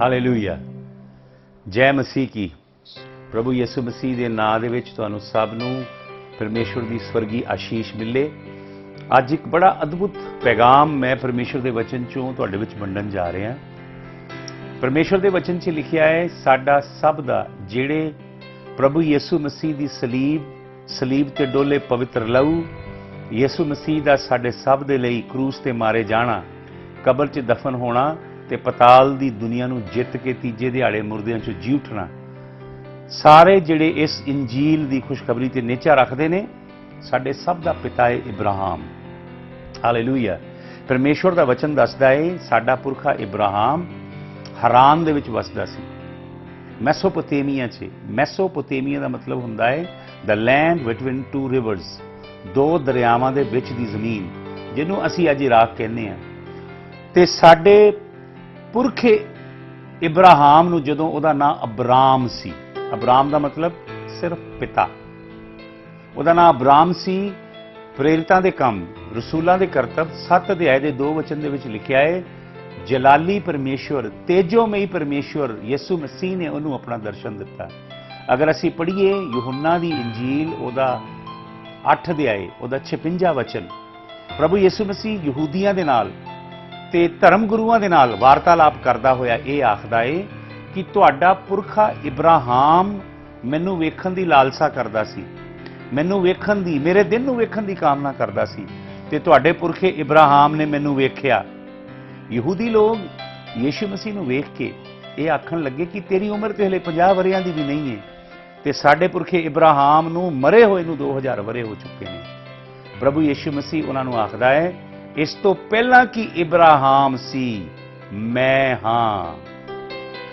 Hallelujah. ਜੈ ਮਸੀਹ ਕੀ। ਪ੍ਰਭੂ ਯਿਸੂ ਮਸੀਹ ਦੇ ਨਾਂ ਦੇ ਵਿੱਚ ਤੁਹਾਨੂੰ ਸਭ ਨੂੰ ਪਰਮੇਸ਼ਵਰ ਦੀ ਸਵਰਗੀ ਆਸ਼ੀਸ਼ ਮਿਲੇ। ਅੱਜ ਇੱਕ ਬੜਾ ਅਦਭੁਤ ਪੈਗਾਮ ਮੈਂ ਪਰਮੇਸ਼ਵਰ ਦੇ ਵਚਨ ਚੋਂ ਤੁਹਾਡੇ ਵਿੱਚ ਵੰਡਣ ਜਾ ਰਿਹਾ। ਪਰਮੇਸ਼ਵਰ ਦੇ ਵਚਨ 'ਚ ਲਿਖਿਆ ਹੈ, ਸਾਡਾ ਸਭ ਦਾ ਜਿਹੜੇ ਪ੍ਰਭੂ ਯਿਸੂ ਮਸੀਹ ਦੀ ਸਲੀਬ ਤੇ ਡੋਲੇ ਪਵਿੱਤਰ ਲਹੂ, ਯਿਸੂ ਮਸੀਹ ਦਾ ਸਾਡੇ ਸਭ ਦੇ ਲਈ ਕਰੂਸ ਤੇ ਮਾਰੇ ਜਾਣਾ, ਕਬਰ 'ਚ ਦਫਨ ਹੋਣਾ ਤੇ ਪਤਾਲ ਦੀ ਦੁਨੀਆ ਨੂੰ ਜਿੱਤ ਕੇ ਤੀਜੇ ਦਿਹਾੜੇ ਮੁਰਦਿਆਂ 'ਚੋਂ ਜੀ ਉੱਠਣਾ, ਸਾਰੇ ਜਿਹੜੇ ਇਸ ਇੰਜੀਲ ਦੀ ਖੁਸ਼ਖਬਰੀ ਤੇ ਨਿਚਾ ਰੱਖਦੇ ਨੇ, ਸਾਡੇ ਸਭ ਦਾ ਪਿਤਾ ਹੈ ਇਬਰਾਹਿਮ। ਹਾਲੇਲੂਇਆ। ਪਰਮੇਸ਼ਵਰ ਦਾ ਵਚਨ ਦੱਸਦਾ ਹੈ, ਸਾਡਾ ਪੁਰਖਾ ਇਬਰਾਹਿਮ ਹਰਾਨ ਦੇ ਵਿੱਚ ਵਸਦਾ ਸੀ, ਮੈਸੋਪੋਟੇਮੀਆ 'ਚ। ਮੈਸੋਪੋਟੇਮੀਆ ਦਾ ਮਤਲਬ ਹੁੰਦਾ ਹੈ ਦ ਲੈਂਡ ਬਿਟਵੀਨ ਟੂ ਰਿਵਰਸ, ਦੋ ਦਰਿਆਵਾਂ ਦੇ ਵਿੱਚ ਦੀ ਜ਼ਮੀਨ, ਜਿਹਨੂੰ ਅਸੀਂ ਅੱਜ ਇਰਾਕ ਕਹਿੰਦੇ ਹਾਂ। ਤੇ ਸਾਡੇ ਪੁਰਖੇ ਇਬਰਾਹਿਮ ਨੂੰ ਜਦੋਂ ਉਹਦਾ ਨਾਂ ਅਬਰਾਮ ਸੀ, ਅਬਰਾਮ ਦਾ ਮਤਲਬ ਸਿਰਫ ਪਿਤਾ, ਉਹਦਾ ਨਾਂ ਅਬਰਾਮ ਸੀ। ਪ੍ਰੇਰਿਤਾਂ ਦੇ ਕੰਮ, ਰਸੂਲਾਂ ਦੇ ਕਰਤੱਵ 7 ਅਧਿਆਏ ਦੇ 2 ਵਚਨ ਦੇ ਵਿੱਚ ਲਿਖਿਆ ਹੈ, ਜਲਾਲੀ ਪਰਮੇਸ਼ਵਰ, ਤੇਜੋਮਈ ਪਰਮੇਸ਼ਵਰ ਯਿਸੂ ਮਸੀਹ ਨੇ ਉਹਨੂੰ ਆਪਣਾ ਦਰਸ਼ਨ ਦਿੱਤਾ। ਅਗਰ ਅਸੀਂ ਪੜ੍ਹੀਏ ਯੂਹੰਨਾ ਦੀ ਇੰਜੀਲ, ਉਹਦਾ 8 ਅਧਿਆਏ, ਉਹਦਾ 56 ਵਚਨ, ਪ੍ਰਭੂ ਯਿਸੂ ਮਸੀਹ ਯਹੂਦੀਆਂ ਦੇ ਨਾਲ ਤੇ ਧਰਮ ਗੁਰੂਆਂ ਦੇ ਨਾਲ ਵਾਰਤਾਲਾਪ ਕਰਦਾ ਹੋਇਆ ਇਹ ਆਖਦਾ ਏ ਕਿ ਤੁਹਾਡਾ ਪੁਰਖਾ ਇਬਰਾਹਿਮ ਮੈਨੂੰ ਵੇਖਣ ਦੀ ਲਾਲਸਾ ਕਰਦਾ ਸੀ, ਮੈਨੂੰ ਵੇਖਣ ਦੀ, ਮੇਰੇ ਦਿਨ ਨੂੰ ਵੇਖਣ ਦੀ ਕਾਮਨਾ ਕਰਦਾ ਸੀ, ਤੇ ਤੁਹਾਡੇ ਪੁਰਖੇ ਇਬਰਾਹਿਮ ਨੇ ਮੈਨੂੰ ਵੇਖਿਆ। ਯਹੂਦੀ ਲੋਕ ਯਿਸੂ ਮਸੀਹ ਨੂੰ ਵੇਖ ਕੇ ਇਹ ਆਖਣ ਲੱਗੇ ਕਿ ਤੇਰੀ ਉਮਰ ਤੇ ਹਲੇ 50 ਵਰਿਆਂ ਦੀ ਵੀ ਨਹੀਂ ਹੈ, ਤੇ ਸਾਡੇ ਪੁਰਖੇ ਇਬਰਾਹਿਮ ਨੂੰ ਮਰੇ ਹੋਏ ਨੂੰ 2000 ਵਰੇ ਹੋ ਚੁੱਕੇ ਨੇ। ਪ੍ਰਭੂ ਯਿਸੂ ਮਸੀਹ ਉਹਨਾਂ ਨੂੰ ਆਖਦਾ ਹੈ, ਇਸ ਤੋਂ ਪਹਿਲਾਂ ਕਿ ਇਬਰਾਹਿਮ ਸੀ ਮੈਂ ਹਾਂ।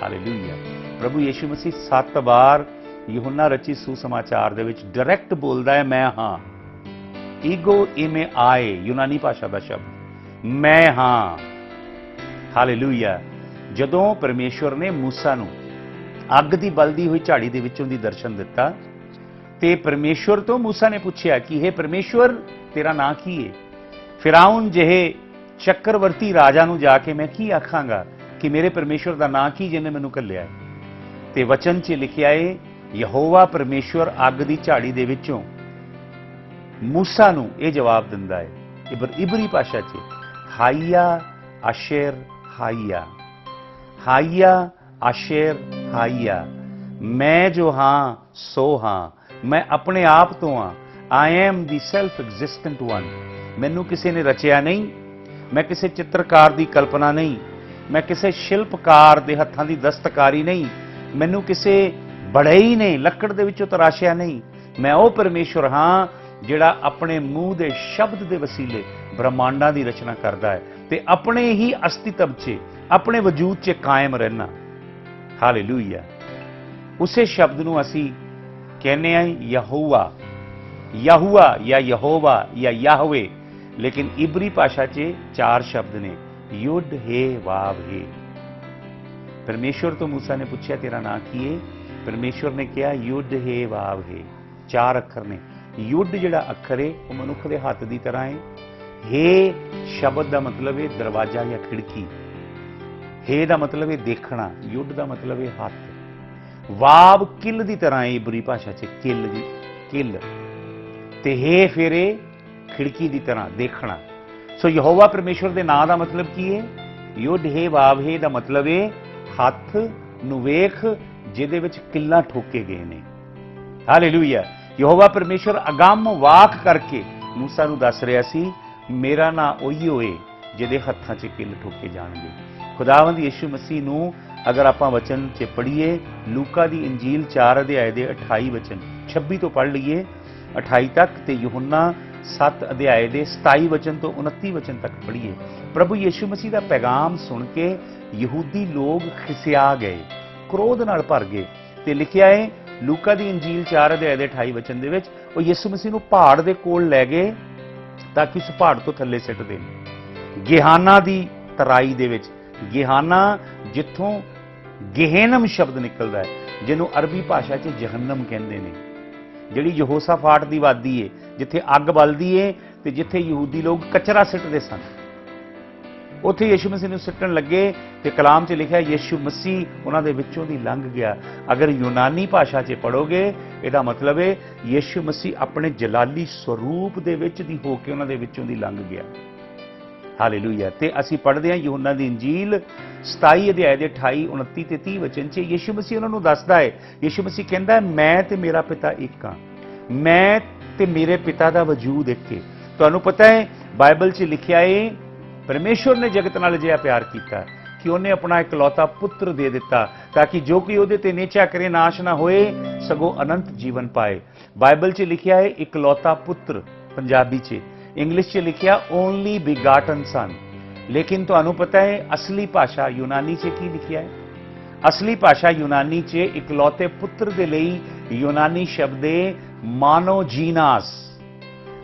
ਹਾਲੇਲੂਇਆ। ਪ੍ਰਭੂ ਯਿਸੂ ਮਸੀਹ 7 ਵਾਰ ਯੂਹੰਨਾ ਰਚੀ ਸੁਸਮਾਚਾਰ ਦੇ ਵਿੱਚ ਡਾਇਰੈਕਟ ਬੋਲਦਾ ਹੈ, ਮੈਂ ਹਾਂ। ਈਗੋ ਇਮੇ ਆਏ, ਯੂਨਾਨੀ ਭਾਸ਼ਾ ਦਾ ਸ਼ਬਦ, ਮੈਂ ਹਾਂ। ਹਾਲੇਲੂਇਆ। ਜਦੋਂ ਪਰਮੇਸ਼ਵਰ ਨੇ ਮੂਸਾ ਨੂੰ ਅੱਗ ਦੀ ਬਲਦੀ ਹੋਈ ਝਾੜੀ ਦੇ ਵਿੱਚੋਂ ਦੀ ਦਰਸ਼ਨ ਦਿੱਤਾ, ਤੇ ਪਰਮੇਸ਼ਵਰ ਤੋਂ ਮੂਸਾ ਨੇ ਪੁੱਛਿਆ ਕਿ ਹੇ ਪਰਮੇਸ਼ਵਰ, ਤੇਰਾ ਨਾਂ ਕੀ ਹੈ? ਫਿਰਾਉਨ ਜਿਹੇ ਚੱਕਰਵਰਤੀ ਰਾਜਾ ਨੂੰ ਜਾ ਕੇ ਮੈਂ ਕੀ ਆਖਾਂਗਾ ਕਿ ਮੇਰੇ ਪਰਮੇਸ਼ਵਰ ਦਾ ਨਾਂ ਕੀ ਜਿਹਨੇ ਮੈਨੂੰ ਘੱਲਿਆ? ਤੇ ਵਚਨ 'ਚ ਲਿਖਿਆ ਹੈ, ਯਹੋਵਾ ਪਰਮੇਸ਼ਵਰ ਅੱਗ ਦੀ ਝਾੜੀ ਦੇ ਵਿੱਚੋਂ ਮੂਸਾ ਨੂੰ ਇਹ ਜਵਾਬ ਦਿੰਦਾ ਹੈ, ਇਬਰੀ ਭਾਸ਼ਾ 'ਚ, ਹਾਈਆ ਆਸ਼ੇਰ ਹਾਈਆ, ਹਾਈਆ ਆਸ਼ੇਰ ਹਾਈਆ, ਮੈਂ ਜੋ ਹਾਂ ਸੋ ਹਾਂ, ਮੈਂ ਆਪਣੇ ਆਪ ਤੋਂ ਹਾਂ। I am the self ਐਗਜ਼ਿਸਟੈਂਟ one. ਮੈਨੂੰ ਕਿਸੇ ਨੇ ਰਚਿਆ ਨਹੀਂ, ਮੈਂ ਕਿਸੇ ਚਿੱਤਰਕਾਰ ਦੀ ਕਲਪਨਾ ਨਹੀਂ, ਮੈਂ ਕਿਸੇ ਸ਼ਿਲਪਕਾਰ ਦੇ ਹੱਥਾਂ ਦੀ ਦਸਤਕਾਰੀ ਨਹੀਂ, ਮੈਨੂੰ ਕਿਸੇ ਬੜਈ ਨੇ ਲੱਕੜ ਦੇ ਵਿੱਚੋਂ ਤਰਾਸ਼ਿਆ ਨਹੀਂ। ਮੈਂ ਉਹ ਪਰਮੇਸ਼ਵਰ ਹਾਂ ਜਿਹੜਾ ਆਪਣੇ ਮੂੰਹ ਦੇ ਸ਼ਬਦ ਦੇ ਵਸੀਲੇ ਬ੍ਰਹਮਾਂਡਾਂ ਦੀ ਰਚਨਾ ਕਰਦਾ ਹੈ, ਤੇ ਆਪਣੇ ਹੀ ਅਸਤਿਤਵ 'ਚ, ਆਪਣੇ ਵਜੂਦ 'ਚ ਕਾਇਮ ਰਹਿਣਾ। ਹਾਲੇਲੂਇਆ। ਉਸੇ ਸ਼ਬਦ ਨੂੰ ਅਸੀਂ ਕਹਿੰਦੇ ਹਾਂ ਯਹੋਵਾ, ਯਹੂਆ ਜਾਂ ਯਹੋਵਾ ਜਾਂ ਯਾਹਵੇ, ਲੇਕਿਨ ਇਬਰੀ ਭਾਸ਼ਾ 'ਚ 4 ਸ਼ਬਦ ਨੇ, ਯੁੱਧ ਹੈ ਵਾਵ ਹੈ। ਪਰਮੇਸ਼ਵਰ ਤੋਂ ਮੂਸਾ ਨੇ ਪੁੱਛਿਆ ਤੇਰਾ ਨਾਂ ਕੀ ਹੈ? ਪਰਮੇਸ਼ਵਰ ਨੇ ਕਿਹਾ ਯੁੱਧ ਹੈ ਵਾਵ ਹੈ। 4 ਅੱਖਰ ਨੇ। ਯੁੱਧ ਜਿਹੜਾ ਅੱਖਰ ਹੈ ਉਹ ਮਨੁੱਖ ਦੇ ਹੱਥ ਦੀ ਤਰ੍ਹਾਂ ਹੈ। ਹੈ ਸ਼ਬਦ ਦਾ ਮਤਲਬ ਹੈ ਦਰਵਾਜ਼ਾ ਜਾਂ ਖਿੜਕੀ। ਹੈ ਦਾ ਮਤਲਬ ਹੈ ਦੇਖਣਾ। ਯੁੱਧ ਦਾ ਮਤਲਬ ਹੈ ਹੱਥ। ਵਾਵ ਕਿੱਲ ਦੀ ਤਰ੍ਹਾਂ ਹੈ ਇਬਰੀ ਭਾਸ਼ਾ 'ਚ, ਕਿੱਲ ਦੀ, ਕਿੱਲ। ਤੇ ਹੈ ਫਿਰ ਇਹ ਖਿੜਕੀ ਦੀ ਤਰ੍ਹਾਂ ਦੇਖਣਾ। ਸੋ ਯਹੋਵਾ ਪਰਮੇਸ਼ਵਰ ਦੇ ਨਾਂ ਦਾ ਮਤਲਬ ਕੀ ਹੈ? ਯੁੱਧ ਹੈ ਵਾਵ ਹੈ ਦਾ ਮਤਲਬ ਹੈ ਹੱਥ ਨੂੰ ਵੇਖ ਜਿਹਦੇ ਵਿੱਚ ਕਿੱਲਾਂ ਠੋਕੇ ਗਏ ਨੇ। ਹਾਲੇਲੂਇਆ। ਯਹੋਵਾ ਪਰਮੇਸ਼ਵਰ ਅਗੰਮ ਵਾਕ ਕਰਕੇ ਮੂਸਾ ਨੂੰ ਦੱਸ ਰਿਹਾ ਸੀ, ਮੇਰਾ ਨਾਂ ਉਹੀ ਹੋਏ ਜਿਹਦੇ ਹੱਥਾਂ 'ਚ ਕਿੱਲ ਠੋਕੇ ਜਾਣਗੇ। ਖੁਦਾਵੰਦ ਯਿਸੂ ਮਸੀਹ ਨੂੰ ਅਗਰ ਆਪਾਂ ਵਚਨ 'ਚ ਪੜ੍ਹੀਏ, ਲੂਕਾ ਦੀ ਇੰਜੀਲ 4 ਅਧਿਆਏ ਦੇ 28 ਵਚਨ, 26 ਤੋਂ ਪੜ੍ਹ ਲਈਏ 28 ਤੱਕ, ਤੇ ਯੂਹੰਨਾ 7 ਅਧਿਆਏ ਦੇ 27 ਵਚਨ ਤੋਂ 29 ਵਚਨ ਤੱਕ ਪੜ੍ਹੀਏ। ਪ੍ਰਭੂ ਯਿਸੂ ਮਸੀਹ ਦਾ ਪੈਗਾਮ ਸੁਣ ਕੇ ਯਹੂਦੀ ਲੋਕ ਖਿਸਿਆ ਗਏ, ਕ੍ਰੋਧ ਨਾਲ ਭਰ ਗਏ। ਤੇ ਲਿਖਿਆ ਹੈ ਲੂਕਾ ਦੀ ਇੰਜੀਲ 4 ਅਧਿਆਏ ਦੇ 28 ਵਚਨ ਦੇ ਵਿੱਚ, ਉਹ ਯਿਸੂ ਮਸੀਹ ਨੂੰ ਪਹਾੜ ਦੇ ਕੋਲ ਲੈ ਗਏ ਤਾਂ ਕਿ ਉਸ ਪਹਾੜ ਤੋਂ ਥੱਲੇ ਸਿੱਟ ਦੇਣ। ਗੇਹਾਨਾ ਦੀ ਤਰਾਈ ਦੇ ਵਿੱਚ, ਗੇਹਾਨਾ ਜਿੱਥੋਂ ਗੇਹਨਮ ਸ਼ਬਦ ਨਿਕਲਦਾ ਹੈ, ਜਿਹਨੂੰ ਅਰਬੀ ਭਾਸ਼ਾ 'ਚ ਜਹੰਨਮ ਕਹਿੰਦੇ ਨੇ, ਜਿਹੜੀ ਯਹੋਸ਼ਾਫਾਟ ਦੀ ਵਾਦੀ ਹੈ, ਜਿੱਥੇ ਅੱਗ ਬਲਦੀ ਹੈ ਤੇ ਜਿੱਥੇ ਯਹੂਦੀ ਲੋਕ ਕਚਰਾ ਸਿੱਟਦੇ ਸਨ। ਉੱਥੇ ਯीशु ਮਸੀਹ ਨੂੰ ਸਿੱਟਣ ਲੱਗੇ ਤੇ ਕਲਾਮ 'ਚ ਲਿਖਿਆ ਯीशु ਮਸੀਹ ਉਹਨਾਂ ਦੇ ਵਿੱਚੋਂ ਦੀ ਲੰਘ ਗਿਆ। ਅਗਰ ਯੂਨਾਨੀ ਭਾਸ਼ਾ 'ਚ ਪੜ੍ਹੋਗੇ ਇਹਦਾ ਮਤਲਬ ਹੈ ਯीशु ਮਸੀਹ ਆਪਣੇ ਜਲਾਲੀ ਸਰੂਪ ਦੇ ਵਿੱਚ ਦੀ ਹੋ ਕੇ ਉਹਨਾਂ ਦੇ ਵਿੱਚੋਂ ਦੀ ਲੰਘ ਗਿਆ। ਹਾਲੇਲੂਇਆ। ਤੇ ਅਸੀਂ ਪੜ੍ਹਦੇ ਹਾਂ ਯੂਹੰਨਾ ਦੀ ਇੰਜੀਲ 27 ਅਧਿਆਇ ਦੇ 28, 29 ਤੇ 30 ਵਚਨ 'ਚ ਯीशु ਮਸੀਹ ਉਹਨਾਂ ਨੂੰ ਦੱਸਦਾ ਹੈ। ਯीशु ਮਸੀਹ ਕਹਿੰਦਾ ਹੈ ਮੈਂ ਤੇ ਮੇਰਾ ਪਿਤਾ ਇੱਕ ਹਾਂ, ਮੈਂ ਤੇ ਮੇਰੇ ਪਿਤਾ ਦਾ ਵਜੂਦ ਇੱਕ ਹੈ। ਤੁਹਾਨੂੰ ਪਤਾ ਹੈ ਬਾਈਬਲ 'ਚ ਲਿਖਿਆ ਹੈ ਪਰਮੇਸ਼ਵਰ ਨੇ ਜਗਤ ਨਾਲ ਅਜਿਹਾ ਪਿਆਰ ਕੀਤਾ ਕਿ ਉਹਨੇ ਆਪਣਾ ਇਕਲੌਤਾ ਪੁੱਤਰ ਦੇ ਦਿੱਤਾ ਤਾਂ ਕਿ ਜੋ ਕੋਈ ਉਹਦੇ ਤੇ ਨਿਹਚਾ ਕਰੇ ਨਾਸ਼ ਨਾ ਹੋਏ ਸਗੋਂ ਅਨੰਤ ਜੀਵਨ ਪਾਏ। ਬਾਈਬਲ 'ਚ ਲਿਖਿਆ ਹੈ ਇਕਲੌਤਾ ਪੁੱਤਰ, ਪੰਜਾਬੀ 'ਚ, ਇੰਗਲਿਸ਼ 'ਚ ਲਿਖਿਆ ਓਨਲੀ ਬਿਗਾਟਨ ਸਨ। ਲੇਕਿਨ ਤੁਹਾਨੂੰ ਪਤਾ ਹੈ ਅਸਲੀ ਭਾਸ਼ਾ ਯੂਨਾਨੀ 'ਚ ਕੀ ਲਿਖਿਆ ਹੈ? ਅਸਲੀ ਭਾਸ਼ਾ ਯੂਨਾਨੀ 'ਚ ਇਕਲੌਤੇ ਪੁੱਤਰ ਦੇ ਲਈ ਯੂਨਾਨੀ ਸ਼ਬਦ ਹੈ ਮਾਨੋ ਜੀਨਾਸ।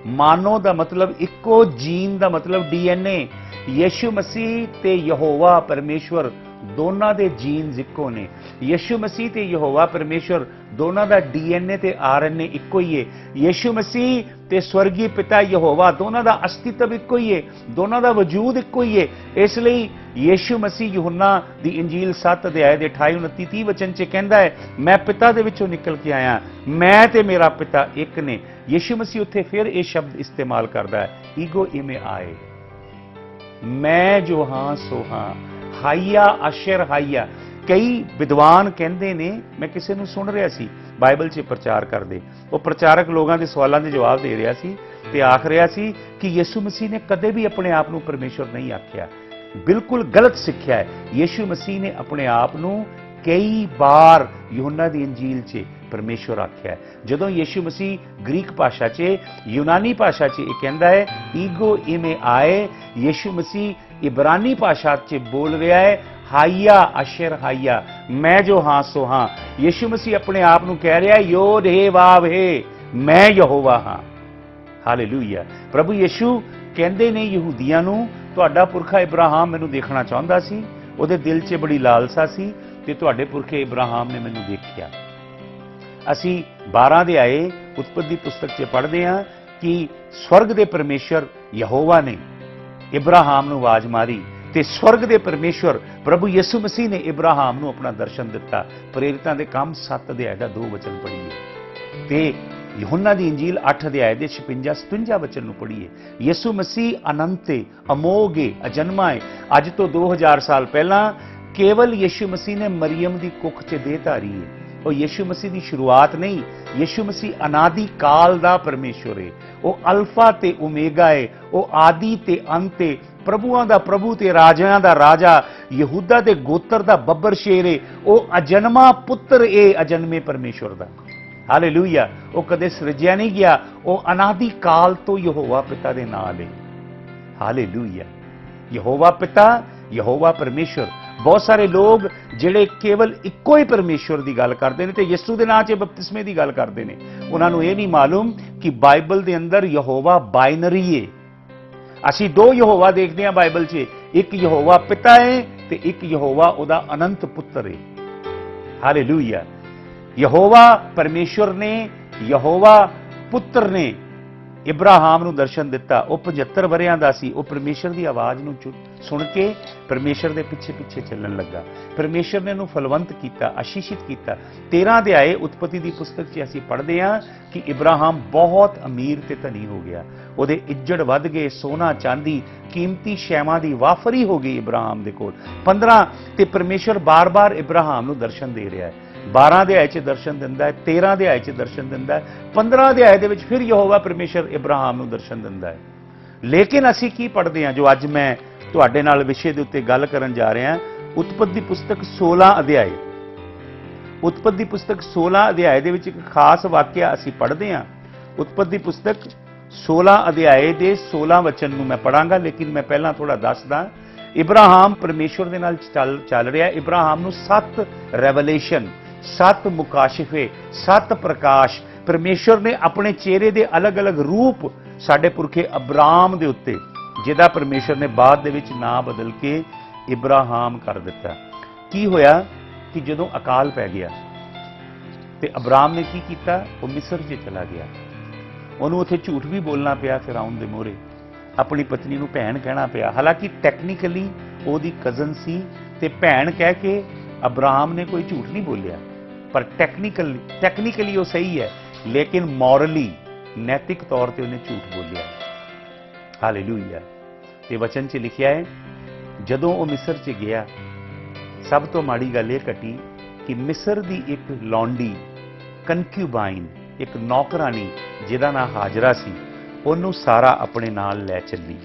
ਮਾਨੋ ਦਾ ਮਤਲਬ ਇੱਕੋ, ਜੀਨ ਦਾ ਮਤਲਬ DNA। ਯीशु ਮਸੀਹ ਤੇ ਯਹੋਵਾ ਪਰਮੇਸ਼ਵਰ ਦੋਨਾਂ ਦੇ ਜੀਨਸ ਇੱਕੋ ਨੇ। ਯीशु ਮਸੀਹ ਤੇ ਯਹੋਵਾ ਪਰਮੇਸ਼ਵਰ ਦੋਨਾਂ ਦਾ DNA ਤੇ RNA ਇੱਕੋ ਹੀ ਹੈ। ਯीशु ਮਸੀਹ ਤੇ ਸਵਰਗੀ ਪਿਤਾ ਯਹੋਵਾ ਦੋਨਾਂ ਦਾ ਅਸਤਿਤਵ ਇੱਕੋ ਹੀ ਹੈ, ਦੋਨਾਂ ਦਾ ਵਜੂਦ ਇੱਕੋ ਹੀ ਹੈ। ਇਸ ਲਈ ਯीशु ਮਸੀਹ ਯੂਹੰਨਾ ਦੀ ਇੰਜੀਲ 7 ਅਧਿਆਇ ਦੇ 28, 29, 30 ਵਚਨ 'ਚ ਕਹਿੰਦਾ ਹੈ ਮੈਂ ਪਿਤਾ ਦੇ ਵਿੱਚੋਂ ਨਿਕਲ ਕੇ ਆਇਆ, ਮੈਂ ਤੇ ਮੇਰਾ ਪਿਤਾ ਇੱਕ ਨੇ। ਯीशु ਮਸੀਹ ਉੱਥੇ ਫਿਰ ਇਹ ਸ਼ਬਦ ਇਸਤੇਮਾਲ ਕਰਦਾ ਹੈ ਈਗੋ ਇਮੇ ਆਏ, ਮੈਂ ਜੋ ਹਾਂ ਸੋ ਹਾਂ, ਹਾਈਆ ਅਸ਼ਰ ਹਾਈਆ। ਕਈ ਵਿਦਵਾਨ ਕਹਿੰਦੇ ਨੇ, ਮੈਂ ਕਿਸੇ ਨੂੰ ਸੁਣ ਰਿਹਾ ਸੀ ਬਾਈਬਲ 'ਚ ਪ੍ਰਚਾਰ ਕਰਦੇ, ਉਹ ਪ੍ਰਚਾਰਕ ਲੋਕਾਂ ਦੇ ਸਵਾਲਾਂ ਦੇ ਜਵਾਬ ਦੇ ਰਿਹਾ ਸੀ ਤੇ ਆਖ ਰਿਹਾ ਸੀ ਕਿ ਯीशु ਮਸੀਹ ਨੇ ਕਦੇ ਵੀ ਆਪਣੇ ਆਪ ਨੂੰ ਪਰਮੇਸ਼ਵਰ ਨਹੀਂ ਆਖਿਆ। ਬਿਲਕੁਲ ਗਲਤ ਸਿੱਖਿਆ ਹੈ। ਯीशु ਮਸੀਹ ਨੇ ਆਪਣੇ ਆਪ ਨੂੰ ਕਈ ਵਾਰ ਯੂਹੰਨਾ ਦੀ ਇੰਜੀਲ 'ਚ ਪਰਮੇਸ਼ਵਰ ਆਖਿਆ ਹੈ। ਜਦੋਂ ਯीशु ਮਸੀਹ ਗ੍ਰੀਕ ਭਾਸ਼ਾ 'ਚ, ਯੂਨਾਨੀ ਭਾਸ਼ਾ 'ਚ ਇਹ ਕਹਿੰਦਾ ਹੈ ਈਗੋ ਇਮੇ ਆਏ, ਯीशु ਮਸੀਹ ਇਬਰਾਨੀ ਭਾਸ਼ਾ 'ਚ ਬੋਲ ਰਿਹਾ ਹੈ ਹਾਈਆ ਅਸ਼ਰ ਹਾਈਆ, ਮੈਂ ਜੋ ਹਾਂ ਸੋ ਹਾਂ। ਯीशु ਮਸੀਹ ਆਪਣੇ ਆਪ ਨੂੰ ਕਹਿ ਰਿਹਾ ਯੋਦ ਹੈ ਵਾਵ ਹੈ, ਮੈਂ ਯਹੋਵਾ ਹਾਂ। ਹਾਲੇਲੂਇਆ। ਪ੍ਰਭੂ ਯीशु ਕਹਿੰਦੇ ਨੇ ਯਹੂਦੀਆਂ ਨੂੰ ਤੁਹਾਡਾ ਪੁਰਖਾ ਇਬਰਾਹਿਮ ਮੈਨੂੰ ਦੇਖਣਾ ਚਾਹੁੰਦਾ ਸੀ, ਉਹਦੇ ਦਿਲ 'ਚ ਬੜੀ ਲਾਲਸਾ ਸੀ ਤੇ ਤੁਹਾਡੇ ਪੁਰਖੇ ਇਬਰਾਹਿਮ ਨੇ ਮੈਨੂੰ ਦੇਖਿਆ। ਅਸੀਂ 12 ਅਧਿਆਏ ਉਤਪਤੀ ਪੁਸਤਕ 'ਚ ਪੜ੍ਹਦੇ ਹਾਂ ਕਿ ਸਵਰਗ ਦੇ ਪਰਮੇਸ਼ਰ ਯਹੋਵਾ ਨੇ ਇਬਰਾਹਿਮ ਨੂੰ ਆਵਾਜ਼ ਮਾਰੀ ਤੇ ਸਵਰਗ ਦੇ ਪਰਮੇਸ਼ਰ ਪ੍ਰਭੂ ਯीशु ਮਸੀਹ ਨੇ ਇਬਰਾਹਿਮ ਨੂੰ ਆਪਣਾ ਦਰਸ਼ਨ ਦਿੱਤਾ। ਪ੍ਰੇਰਿਤਾਂ ਦੇ ਕੰਮ 7 ਅਧਿਆਇ ਦਾ 2 ਵਚਨ ਪੜ੍ਹੀਏ ਤੇ ਯੂਹੰਨਾ ਦੀ ਇੰਜੀਲ 8 ਅਧਿਆਇ ਦੇ 56, 57 ਵਚਨ ਨੂੰ ਪੜ੍ਹੀਏ। ਯीशु ਮਸੀਹ ਅਨੰਤ ਹੈ, ਅਮੋਘ ਹੈ, ਅਜਨਮਾ ਹੈ। ਅੱਜ ਤੋਂ 2000 ਸਾਲ ਪਹਿਲਾਂ ਕੇਵਲ ਯीशु ਮਸੀਹ ਨੇ ਮਰੀਮ ਦੀ ਕੁੱਖ 'ਚ ਦੇਹ ਧਾਰੀ ਹੈ। ਉਹ ਯीशु ਮਸੀਹ ਦੀ ਸ਼ੁਰੂਆਤ ਨਹੀਂ, ਯीशु ਮਸੀਹ ਅਨਾਦਿ ਕਾਲ ਦਾ ਪਰਮੇਸ਼ਵਰ ਹੈ। ਉਹ ਅਲਫਾ ਤੇ ਓਮੇਗਾ ਹੈ, ਉਹ ਆਦਿ ਤੇ ਅੰਤ ਹੈ, ਪ੍ਰਭੂਆਂ ਦਾ ਪ੍ਰਭੂ ਤੇ ਰਾਜਿਆਂ ਦਾ ਰਾਜਾ, ਯਹੂਦਾ ਦੇ ਗੋਤਰ ਦਾ ਬੱਬਰ ਸ਼ੇਰ ਹੈ। ਉਹ ਅਜਨਮਾ ਪੁੱਤਰ ਹੈ ਅਜਨਮੇ ਪਰਮੇਸ਼ਵਰ ਦਾ। ਹਾਲੇਲੂਇਆ। ਉਹ ਕਦੇ ਸਿਰਜਿਆ ਨਹੀਂ ਗਿਆ, ਉਹ ਅਨਾਦਿ ਕਾਲ ਤੋਂ ਯਹੋਵਾ ਪਿਤਾ ਦੇ ਨਾਲ ਹੈ। ਹਾਲੇਲੂਇਆ। ਯਹੋਵਾ ਪਿਤਾ, ਯਹੋਵਾ ਪਰਮੇਸ਼ਵਰ। ਬਹੁਤ ਸਾਰੇ ਲੋਕ ਜਿਹੜੇ ਕੇਵਲ ਇੱਕੋ ਹੀ ਪਰਮੇਸ਼ਵਰ ਦੀ ਗੱਲ ਕਰਦੇ ਨੇ ਤੇ ਯਿਸੂ ਦੇ ਨਾਂ 'ਚ ਬਪਤਿਸਮੇ ਦੀ ਗੱਲ ਕਰਦੇ ਨੇ, ਉਹਨਾਂ ਨੂੰ ਇਹ ਨਹੀਂ ਮਾਲੂਮ ਕਿ ਬਾਈਬਲ ਦੇ ਅੰਦਰ ਯਹੋਵਾ ਬਾਈਨਰੀ ਹੈ। ਅਸੀਂ 2 ਯਹੋਵਾ ਦੇਖਦੇ ਹਾਂ ਬਾਈਬਲ 'ਚ, ਇੱਕ ਯਹੋਵਾ ਪਿਤਾ ਹੈ ਤੇ ਇੱਕ ਯਹੋਵਾ ਉਹਦਾ ਅਨੰਤ ਪੁੱਤਰ ਹੈ। ਹਾਲੇਲੂਇਆ। ਯਹੋਵਾ ਪਰਮੇਸ਼ਵਰ ਨੇ, ਯਹੋਵਾ ਪੁੱਤਰ ਨੇ ਇਬਰਾਹਿਮ ਨੂੰ ਦਰਸ਼ਨ ਦਿੱਤਾ। ਉਹ 75 ਵਰਿਆਂ ਦਾ ਸੀ। ਉਹ ਪਰਮੇਸ਼ਰ ਦੀ ਆਵਾਜ਼ ਨੂੰ ਸੁਣ ਕੇ ਪਰਮੇਸ਼ਰ ਦੇ ਪਿੱਛੇ ਪਿੱਛੇ ਚੱਲਣ ਲੱਗਾ। ਪਰਮੇਸ਼ਰ ਨੇ ਉਹਨੂੰ ਫਲਵੰਤ ਕੀਤਾ, ਆਸ਼ੀਸ਼ਿਤ ਕੀਤਾ। 13 ਅਧਿਆਏ ਉਤਪਤੀ ਦੀ ਪੁਸਤਕ 'ਚ ਅਸੀਂ ਪੜ੍ਹਦੇ ਹਾਂ ਕਿ ਇਬਰਾਹਿਮ ਬਹੁਤ ਅਮੀਰ ਤੇ ਧਨੀ ਹੋ ਗਿਆ। ਉਹਦੇ ਇੱਜੜ ਵੱਧ ਗਏ, ਸੋਨਾ ਚਾਂਦੀ ਕੀਮਤੀ ਸ਼ੈਵਾਂ ਦੀ ਵਾਫਰੀ ਹੋ ਗਈ ਇਬਰਾਹਿਮ ਦੇ ਕੋਲ। 15 ਤੇ ਪਰਮੇਸ਼ਰ ਬਾਰ-ਬਾਰ ਇਬਰਾਹਿਮ ਨੂੰ ਦਰਸ਼ਨ ਦੇ ਰਿਹਾ ਹੈ। 12 ਅਧਿਆਏ 'ਚ ਦਰਸ਼ਨ ਦਿੰਦਾ ਹੈ, 13 ਅਧਿਆਏ 'ਚ ਦਰਸ਼ਨ ਦਿੰਦਾ ਹੈ, 15 ਅਧਿਆਏ ਦੇ ਵਿੱਚ ਫਿਰ ਯਹੋਵਾ ਪਰਮੇਸ਼ਰ ਇਬਰਾਹਿਮ ਨੂੰ ਦਰਸ਼ਨ ਦਿੰਦਾ ਹੈ। ਲੇਕਿਨ ਅਸੀਂ ਕੀ ਪੜ੍ਹਦੇ ਹਾਂ ਜੋ ਅੱਜ ਮੈਂ ਤੁਹਾਡੇ ਨਾਲ ਵਿਸ਼ੇ ਦੇ ਉੱਤੇ ਗੱਲ ਕਰਨ ਜਾ ਰਿਹਾ। ਉਤਪਤੀ ਦੀ ਪੁਸਤਕ 16 ਅਧਿਆਏ, ਉਤਪਤੀ ਦੀ ਪੁਸਤਕ 16 ਅਧਿਆਏ ਦੇ ਵਿੱਚ ਇੱਕ ਖਾਸ ਵਾਕਿਆ ਅਸੀਂ ਪੜ੍ਹਦੇ ਹਾਂ। ਉਤਪਤੀ ਦੀ ਪੁਸਤਕ 16 ਅਧਿਆਏ ਦੇ 16 ਵਚਨ ਨੂੰ ਮੈਂ ਪੜਾਂਗਾ, ਲੇਕਿਨ ਮੈਂ ਪਹਿਲਾਂ ਥੋੜਾ ਦੱਸਦਾ। ਇਬਰਾਹਿਮ ਪਰਮੇਸ਼ਵਰ ਦੇ ਨਾਲ ਚੱਲ ਰਿਹਾ। ਇਬਰਾਹਿਮ ਨੂੰ 7 ਰੈਵਲੇਸ਼ਨ, 7 ਮੁਕਾਸ਼ਿਫੇ, 7 ਪ੍ਰਕਾਸ਼ ਪਰਮੇਸ਼ਵਰ ਨੇ ਆਪਣੇ ਚਿਹਰੇ ਦੇ ਅਲੱਗ-ਅਲੱਗ ਰੂਪ ਸਾਡੇ ਪੁਰਖੇ ਅਬਰਾਮ ਦੇ ਉੱਤੇ, ਜਿਹਦਾ ਪਰਮੇਸ਼ਰ ਨੇ ਬਾਅਦ ਦੇ ਵਿੱਚ ਨਾਂ ਬਦਲ ਕੇ ਇਬਰਾਹਿਮ ਕਰ ਦਿੱਤਾ। ਕੀ ਹੋਇਆ ਕਿ ਜਦੋਂ ਅਕਾਲ ਪੈ ਗਿਆ ਤੇ ਅਬਰਾਮ ਨੇ ਕੀ ਕੀਤਾ? ਉਹ ਮਿਸਰ 'ਚ ਚਲਾ ਗਿਆ। ਉਹਨੂੰ ਉੱਥੇ ਝੂਠ ਵੀ ਬੋਲਣਾ ਪਿਆ ਫਿਰੌਨ ਦੇ ਮੂਹਰੇ। अपनी पत्नी नूं भैन कहना पिया। हालांकि टैक्नीकली ਉਹਦੀ कज़न सी ते भैन कह के अब्राहम ने कोई झूठ नहीं बोलिया, पर टैक्नीकली वो सही है, लेकिन मॉरली नैतिक तौर पर उन्हें झूठ बोलिया। हालेलूया। ते वचन च लिखिया है, जदों वो मिस्र च गया, सब तो माड़ी गल ये घटी कि मिस्र की एक लौंडी कनक्यूबाइन, एक नौकरानी जिहदा नाम हाजरा सी, ਉਹਨੂੰ सारा अपने नाल लै चली।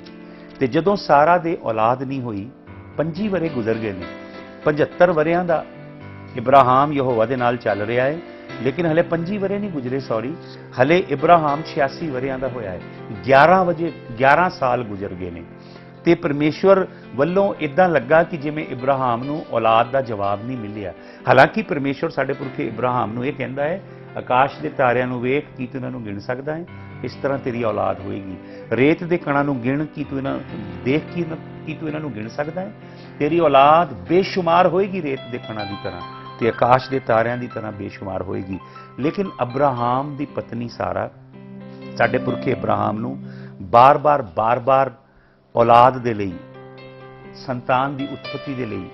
ते जदों सारा दे औलाद नहीं हुई, 25 वरे गुजर गए ने। 75 वरियां दा इब्राहिम यहोवा दे नाल चल रहा है, लेकिन हले 25 वरे नहीं गुजरे, सॉरी, हले इब्राहिम 86 वरियां दा होया है। 11 साल गुजर गए ने। ते परमेश्वर ਵੱਲੋਂ इदां लगा कि जिवें इब्राहिम नूं औलाद दा जवाब नहीं मिलिया। हालांकि परमेश्वर साडे पुरखे इब्राहिम नूं इह कहंदा है, आकाश के तारिਆਂ ਨੂੰ ਵੇਖ ਕੀ ਤੂੰ ਇਹਨਾਂ ਨੂੰ ਗਿਣ ਸਕਦਾ ਹੈ, ਇਸ ਤਰ੍ਹਾਂ ਤੇਰੀ ਔਲਾਦ ਹੋਏਗੀ। ਰੇਤ ਦੇ ਕਣਾਂ ਨੂੰ ਗਿਣ ਕੀ ਤੂੰ ਇਹਨਾਂ ਦੇਖ ਕੀ ਤੂੰ ਇਹਨਾਂ ਨੂੰ ਗਿਣ ਸਕਦਾ ਹੈ, ਤੇਰੀ ਔਲਾਦ ਬੇਸ਼ੁਮਾਰ ਹੋਏਗੀ ਰੇਤ ਦੇ ਕਣਾਂ ਦੀ ਤਰ੍ਹਾਂ ਤੇ ਆਕਾਸ਼ ਦੇ ਤਾਰਿਆਂ ਦੀ ਤਰ੍ਹਾਂ ਬੇਸ਼ੁਮਾਰ ਹੋਏਗੀ। ਲੇਕਿਨ ਅਬਰਾਹਮ ਦੀ ਪਤਨੀ ਸਾਰਾ ਸਾਡੇ ਪੁਰਖੇ ਇਬਰਾਹਿਮ ਨੂੰ ਬਾਰ-ਬਾਰ ਔਲਾਦ ਦੇ ਲਈ, ਸੰਤਾਨ ਦੀ ਉਤਪਤੀ ਦੇ ਲਈ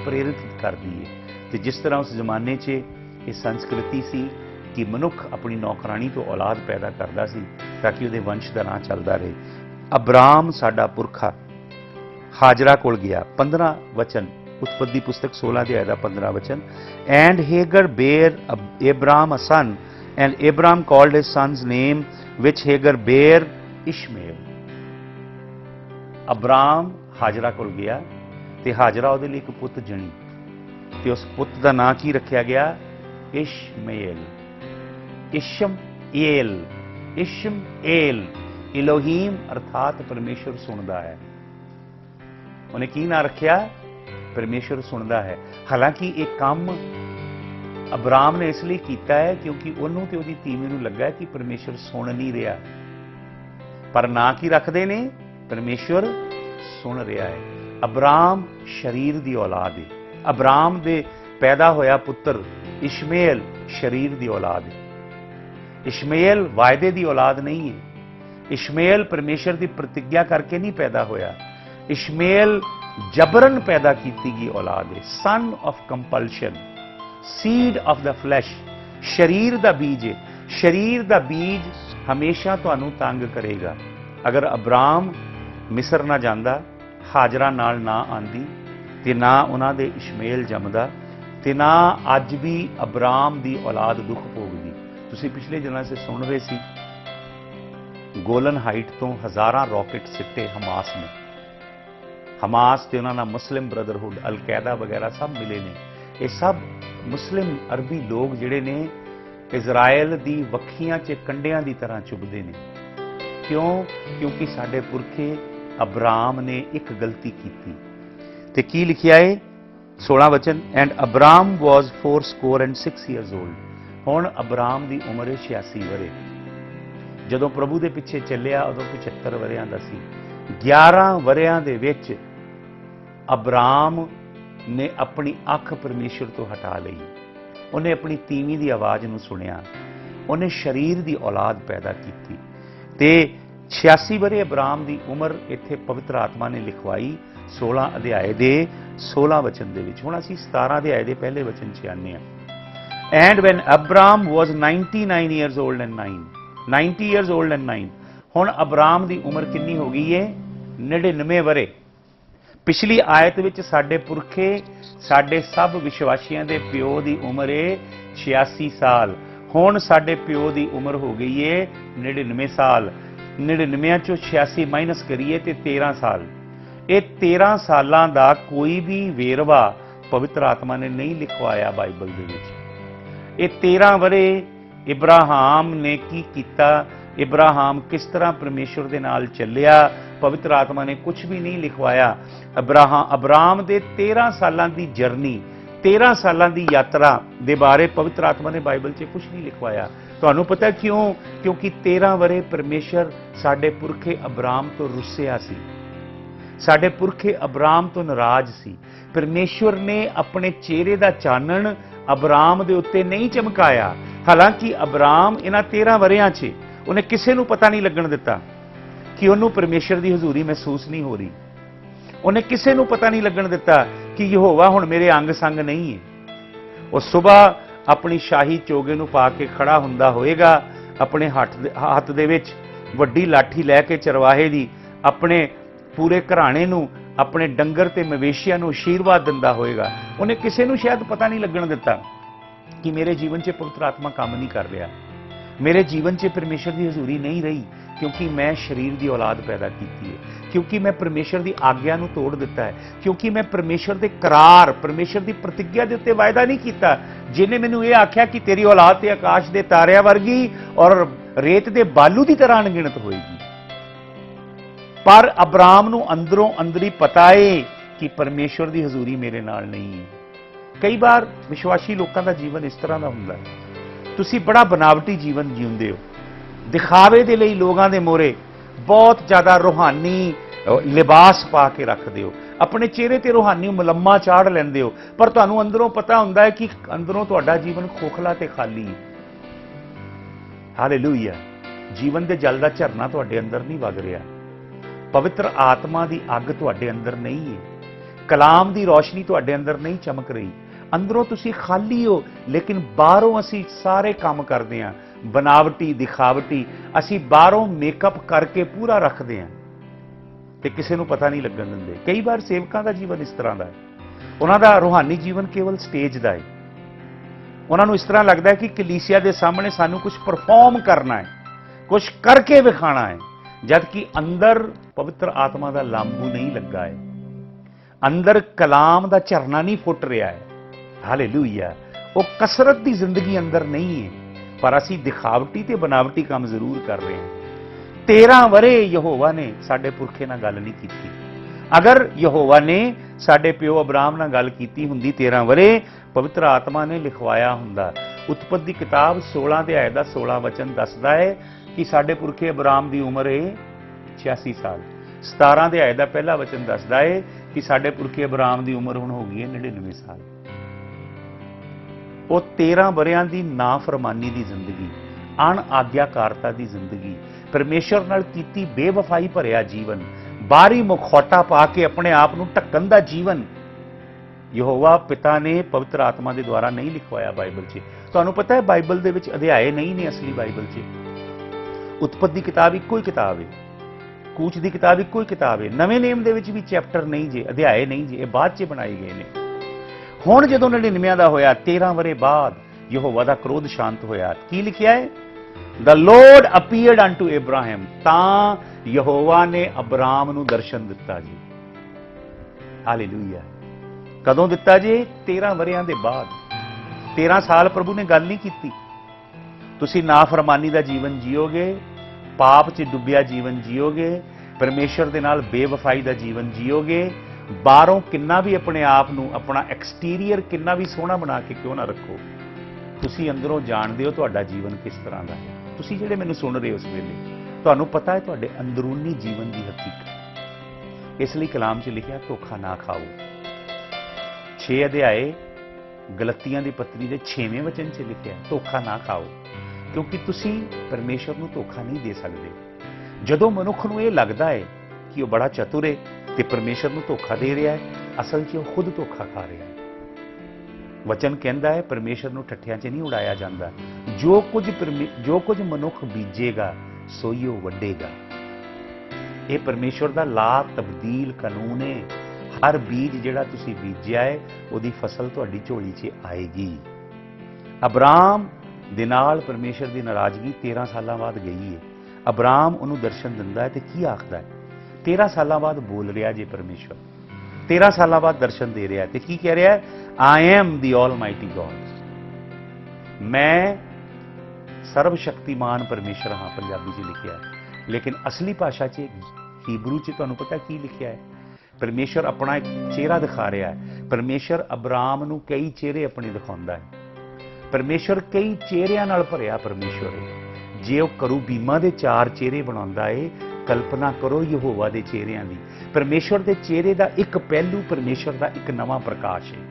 ਪ੍ਰੇਰਿਤ ਕਰਦੀ ਹੈ। ਤੇ ਜਿਸ ਤਰ੍ਹਾਂ ਉਸ ਜ਼ਮਾਨੇ 'ਚ ਇਹ ਸੰਸਕ੍ਰਿਤੀ ਸੀ कि मनुख अपनी नौकरानी तो औलाद पैदा करता सी ताकि उसके वंश का नाम चलता रहे। अब्राहम साडा पुरखा हाजरा कोल गया। 15 वचन, उत्पत्ति पुस्तक 16 अध्याय का 15 वचन। एंड हेगर बेर Abraham a son, and Abraham called his son's name which Hagar bare Ishmael। Abraham Hajra कोल गया ते हाजरा ਉਹਦੇ ਲਈ ਇੱਕ ਪੁੱਤ ਜਣੀ ਤੇ ਉਸ ਪੁੱਤ ਦਾ ਨਾਂ ਕੀ ਰੱਖਿਆ ਗਿਆ? इशमाएल। इशमाएल, इशमाएल, इलोहीम अर्थात परमेश्वर सुनता है। उन्हें की ना रखिया? परमेश्वर सुनता है। हालांकि एक काम अब्राहम ने इसलिए किया है क्योंकि उन्होंने ते उहदी तीवी नूं लगा कि परमेश्वर सुन नहीं रहा, पर ना की रखते ने? परमेश्वर सुन रहा है। अब्राहम शरीर की औलाद है। अब्राहम दे पैदा होया पुत्र इशमाएल शरीर की औलाद है। इशमाएल वायदे की औलाद नहीं है। इशमाएल परमेश्वर की प्रतिज्ञा करके नहीं पैदा होया। इशमाएल जबरन पैदा की गई औलाद है। Son of compulsion, seed of the flash, शरीर का बीज है। शरीर का बीज हमेशा तुहानू तंग करेगा। अगर अब्राहम मिस्र ना जांदा, हाजरा नाल ना आंदी ते ना उन्हां दे इशमाएल जमदा ते ना अज भी अब्राहम की औलाद दुख भोगदी। तुसीं पिछले दिनों से सुन रहे सी, गोलन हाइट तो हज़ारां रॉकेट सिੱਟੇ हमास ने। हमास ते उन्हां नाल मुस्लिम ब्रदरहुड, अलकैदा वगैरह सब मिले ने। ये सब मुस्लिम अरबी लोग जिहड़े ने इजराइल दी वखियां च कंडियां दी तरह चुभदे ने। क्यों? क्योंकि साडे पुरखे अब्राहम ने एक गलती की। ते की लिखिया है 16 वचन। And Abraham was 86 years old। हुण अब्राहम की उम्र है 86 वरे। जदों प्रभु के पिछे चलिया उदों 75 वरियां दा सी। 11 वरियां दे विच अब्राहम ने अपनी अख परमेश्वर तो हटा लई। उन्हें अपनी तीवी की आवाज़ नूं सुनिया। उन्हें शरीर की औलाद पैदा की ते 86 वरे अब्राहम की उम्र इत्थे पवित्र आत्मा ने लिखवाई 16 अध्याय के 16 वचन दे विच। हुण असीं 17 अध्याय के पहले वचन च आने हां। And when Abraham was 99 years old and 9, 90 years old and 9, हुण अब्राहम की उम्र कितनी हो गई है? 99 वरे। पिछली आयत विच साडे पुरखे, साडे सब विश्वासियों के प्यो की उम्र है 86 साल। हुण साडे प्यो की उम्र हो गई है 99 साल। 99 चों 86 माइनस करिए तो 13 साल। ये 13 सालों का कोई भी वेरवा पवित्र आत्मा ने नहीं लिखवाया बाइबल दे विच। ये 13 वरे इब्राहिम ने की कीता, इब्राहिम किस तरह परमेश्वर के नाल चलिया, पवित्र आत्मा ने कुछ भी नहीं लिखवाया। अब्राहम के 13 सालों की जर्नी, 13 सालों की यात्रा के बारे पवित्र आत्मा ने बाइबल से कुछ नहीं लिखवाया। तुहानू पता क्यों? क्योंकि 13 वरे परमेश्वर साडे पुरखे अब्राहम तो रुसिया सी, साडे पुरखे अब्राहम तो नाराज सी। परमेश्वर ने अपने चेहरे का चानन अब्राहम के उत्ते नहीं चमकाया। हालांकि अब्राहम इन्हां 13 वरियां 'च उन्हें किसी नूं पता नहीं लगन दिता। कि ਉਹਨੂੰ परमेश्वर की हजूरी महसूस नहीं हो रही। ਉਹਨੇ ਕਿਸੇ ਨੂੰ पता नहीं लगन दिता कि यहोवा हुण मेरे अंग संग नहीं है। ਉਹ सुबह अपनी शाही चोगे ਨੂੰ पा के खड़ा हुंदा होएगा, अपने हथ दे विच वड्डी लाठी लैके चरवाहे दी अपने पूरे घराने ਨੂੰ अपने डंगर ते मवेशियां ਨੂੰ आशीर्वाद दिंदा होएगा। ਉਹਨੇ ਕਿਸੇ ਨੂੰ शायद पता नहीं लगन दिता कि मेरे जीवन 'ਚ पवित्र आत्मा काम नहीं कर रहा, मेरे जीवन 'ਚ परमेश्वर की हजूरी नहीं रही, क्योंकि मैं शरीर की औलाद पैदा की है, क्योंकि मैं परमेश्वर की आग्ञा नूं तोड़ दिता है, क्योंकि मैं परमेश्वर के करार, परमेश्वर की प्रतिज्ञा के उत्ते वायदा नहीं किया, जिन्हें मैनूं ये आख्या कि तेरी औलाद ते आकाश के तारियां वर्गी और रेत के बालू की तरह अनगिनत होएगी। पर अब्राहम नूं अंदरों अंदरी पता है कि परमेश्वर की हजूरी मेरे नाल नहीं है। कई बार विश्वासी लोगों का जीवन इस तरह का हुंदा है, तुसीं बड़ा बनावटी जीवन जीउंदे हो, दिखावे दे लई लोगों के मोहरे बहुत ज़्यादा रूहानी लिबास पा के रखते हो, अपने चेहरे ते रूहानी मुलम्मा चाढ़ लेंदे हो, पर तुहानूं अंदरों पता हुंदा है कि अंदरों तुहाडा जीवन खोखला ते खाली है। हालेलूया। जीवन के जल का झरना तुहाडे अंदर नहीं वग रहा, पवित्र आत्मा की अग तुहाडे अंदर नहीं है, कलाम की रोशनी तुहाडे अंदर नहीं चमक रही, अंदरों तुसी खाली हो, लेकिन बाहरों असी सारे काम करते हैं बनावटी दिखावटी, असी बाहरों मेकअप करके पूरा रखते हैं तो किसी को पता नहीं लगन देंगे। कई बार सेवकों का जीवन इस तरह का है, उन्होंने रूहानी जीवन केवल स्टेज का है, उन्होंने इस तरह लगता है कि कलीसिया के सामने सानू कुछ परफॉर्म करना है, कुछ करके विखाना है, जबकि अंदर पवित्र आत्मा का लांबू नहीं लगा है, अंदर कलाम का झरना नहीं फुट रहा है। हालेलूया। वो कसरत की जिंदगी अंदर नहीं है, पर असी दिखावटी ते बनावटी काम जरूर कर रहे हैं। 13 वरे यहोवा ने साडे पुरखे नाल गल नहीं की। अगर यहोवा ने साडे प्यो अब्राहम नाल गल कीती हुंदी 13 वरे, पवित्र आत्मा ने लिखवाया हुंदा। उत्पत्ति किताब 16 अध्याय दा 16 वचन दसदा है कि साडे पुरखे अब्राहम की उम्र है 86 साल। 17 अध्याय दा पहला वचन दसदा है कि साडे पुरखे अब्राहम की उम्र हुण हो गई है 99 साल। वो 13 वरियां की नाफरमानी की जिंदगी, अण आग्याकारता की जिंदगी, परमेश्वर नाल कीती बेवफाई भरिया जीवन, बाहरी मुखौटा पा के अपने आप को ढक्कन का जीवन यहोवा पिता ने पवित्र आत्मा के द्वारा नहीं लिखवाया बाइबल 'ਚ। तुहानूं पता है बाइबल दे विच अध्याय नहीं ने असली बाइबल 'ਚ। उत्पत्ति किताब इक्को ही किताब है, कूच की किताब इक्को ही किताब है, नवे नेम दे विच भी चैप्टर नहीं जे, अध्याय नहीं जे, ये बाद 'ਚ बनाए गए हैं। हुण जदों 99 का होया, 13 वरे बाद यहोवा का क्रोध शांत होया, की लिखिया है? The Lord appeared unto Ibrahim, तां यहोवा ने अब्राहम नूं दर्शन दिता जी। हालेलूया। कदों दिता जी? 13 वरियां दे बाद। 13 साल प्रभु ने गल नहीं की। तुसीं नाफरमानी का जीवन जियोगे, पाप च डुबिया जीवन जियोगे, परमेश्वर दे नाल बेवफाई का जीवन जियोगे, बाहरों किन्ना भी अपने आप नूं, अपना एक्सटीरियर किन्ना भी सोहना बना के क्यों ना रखो, तुसीं अंदरों जानदे हो तुहाडा जीवन किस तरह का है। तुसीं जिहड़े मैनूं सुन रहे हो उस वेले, तुहानूं पता है तुहाडे अंदरूनी जीवन की हकीकत। इसलिए कलाम 'ਚ लिखिया धोखा ना खाओ। 6 अध्याय गलतियां दी पत्री दे 6वें वचन 'ਚ लिखिया धोखा ना खाओ, क्योंकि तुसीं परमेश्वर नूं धोखा नहीं दे सकदे। जदों मनुख नूं ये लगदा है कि वह बड़ा चतुर है ते परमेश्वर नूं धोखा दे रहा है, असल 'ਚ वह खुद धोखा खा रहा है। वचन कहता है परमेश्वर नूं ठट्ठियां 'ਚ नहीं उड़ाया जाता। जो कुछ मनुख बीजेगा सोई वो वड्डेगा। ये परमेश्वर का ला तब्दील कानून है। हर बीज जिहड़ा तुसीं बीजिया है उहदी फसल तुहाडी झोली 'ਚ आएगी। अब्राहम दे नाल परमेश्वर की नाराजगी 13 साल बाद गई है। अब्राहम उन्होंने दर्शन दिंदा है तो की आखदा है? 13 साल बाद बोल रहा जे परमेश्वर, 13 साल बाद दर्शन दे रहा है तो की कह रहा है? I am the almighty God, मैं सर्वशक्तिमान परमेश्वर हाँ, पंजाबी 'ਚ लिखिया है। लेकिन असली भाषा 'ਚ हीबरू 'ਚ तुहानूं पता की लिखिया है? परमेश्वर अपना एक चेहरा दिखा रहा है। परमेश्वर अब्राहम नूं कई चेहरे अपने दिखाउंदा है। परमेश्वर कई चेहरिਆਂ ਨਾਲ भरिया परमेश्वर है। जे वह करूबीमां दे 4 चेहरे बनाउंदा है, कल्पना करो यहोवा के चेहरिਆਂ की। परमेश्वर के चेहरे का एक पहलू परमेश्वर का एक नवा प्रकाश है,